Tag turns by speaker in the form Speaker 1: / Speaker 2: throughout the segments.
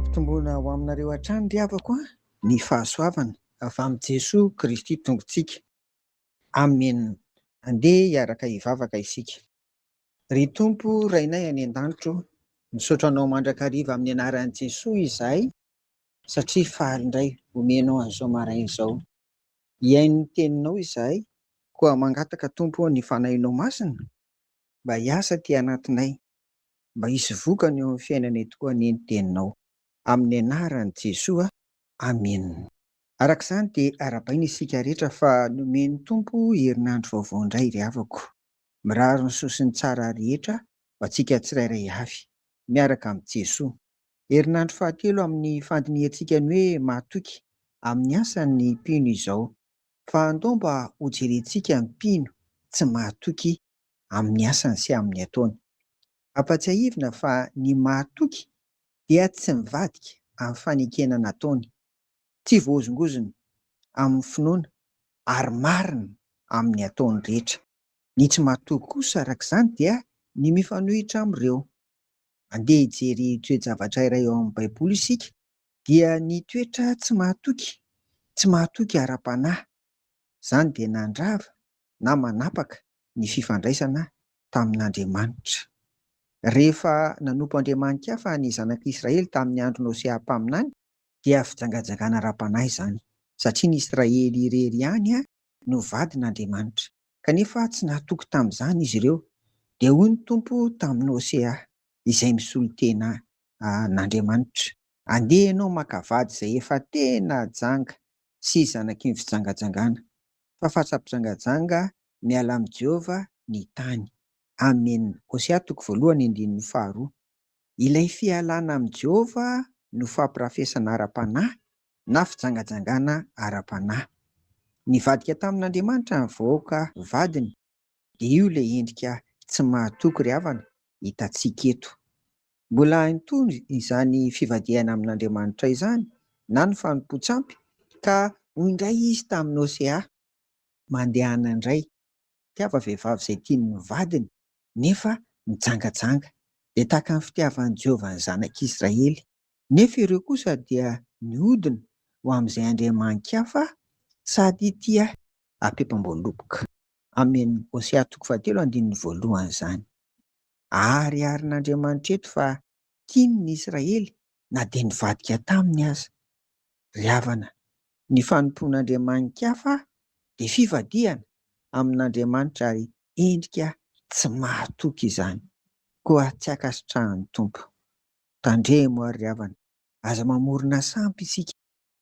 Speaker 1: Mampitomboana ho aminareo hatrany ry havako ny fahasoavana avy amin'ny Jesoa Kristy Tompontsika. Amen. Andeha hiaraka hivavaka isika. Ry Tompo, Rainay any an-danitro, misaotra anao mandrakariva amin'ny anaran'i Jesoa izahay, satria faly indray omenao an'izao maraina izao. Hiaino ny teninao izahay, koa mangataka Tompo ny fanahinao masina, mba hiasa ty anatinay, mba hisy vokany eo amin'ny fiainanay tokoa ny teninao. Amin'ny anaran'i Jesoa, amen. Arak'izany dia arabaina isika rehetra fa nomeny Tompo herinandro vaovao indray ry havako. Miraro ny sosiny tsara rehetra ho antsika tsirairay avy, miaraka amin'ny Jesoa. Herinandro fahatelo amin'ny fandiniantsika ny hoe mahatoky amin'ny asan'ny mpino izao. Fa andao mba ho jerentsika ny mpino tsy mahatoky amin'ny asany sy amin'ny ataony. Ampatsiahivina fa ny mahatoky dia tsy mivadika amin'ny fanekena nataony, tsy voazongozony amin'ny finoana ary marina amin'ny ataony rehetra. Ny tsy mahatoky kosa arak'izany dia ny mifanohitra amin'ireo. Andeha hijery toe-javatra iray eo amin'ny Baiboly isika, dia ny toetra tsy mahatoky ara-panahy. Izany dia nandrava na manapaka ny fifandraisana tamin'Andriamanitra. Rehefa nanompo Andriamanitra fa ny zanak'Israely tamin'ny andro Noseam-paminany dia fijangajangana ara-panahy izany, satria ny Israely irery ihany no vadin'Andriamanitra, kanefa tsy nahatoky tamin'izany izy ireo. Dia hoy ny Tompo tamin'ny Hosea izay misolo tena n'Andriamanitra: andeha ianao maka vady izay efa tena janga sy zanaky ny fijangajangana, fa fatsa-pijangajanga miala amin'ny Jehovah ny tany. Amen. Hosea 1:1-2. Ilay fialana amin'ny Jehovah no fampirafesana ara-panahy na fijangajangana ara-panahy. Nivadika tamin'Andriamanitra ny vahoaka vadiny, dia io ilay endrika tsy mahatoky ry havana hitantsika eto. Mbola haintony izany fivadihana amin'Andriamanitra izany na ny fanompoan-tsampy, ka hoy indray izy tamin'ny Hosea: mandehana indray, tiava vehivavy izay tiany ny vadiny nefa mijangajanga, dia tahaka ny fitiavan'i Jehovah ny zanak'Israely. Nefa ireo kosa dia nihodina ho amin'izay andriaman-kafa sady tia hampepam-boaloboka. Amen. Hosea 1:1 izany. Ariarin'Andriamanitra eto fa tiany ny Israely na dia nivadika taminy aza. Ry havana, ny fanompoan'andriaman-kafa dia fivadihana amin'Andriamanitra ary endrika tsy mahatoky izany. Koa tsy ankasitrahan'ny Tompo. Tandremo ary ry havana, aza mamorona sampy isika,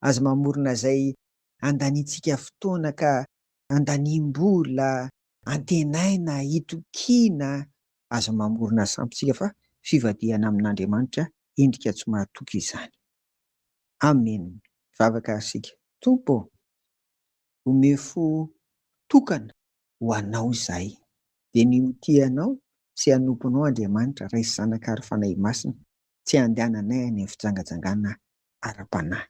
Speaker 1: aza mamorona izay andaniantsika fotoana ka andaniam-bola, antenaina, hitokiana, aza mamorona sampy isika fa fivadihana amin'Andriamanitra endrika tsy mahatoky izany. Amen. Vavaka isika. Tompo, omefo tokana ho anao izahay, dia ny tianao sy hanomponao Andriamanitra ray sy zanaka ary fanahy masina, tsy handehananay any amin'ny fijangajangana ara-panahy.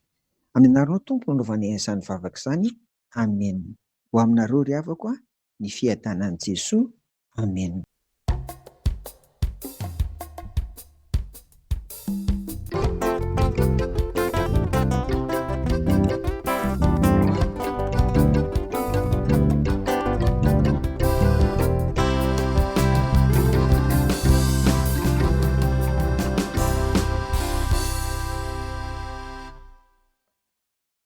Speaker 1: Amin'ny anaranao Tompo nanaovanay an'izany vavaka izany. Amen. Ho aminareo ry havako ny fiadanan'i Jesoa. Amen.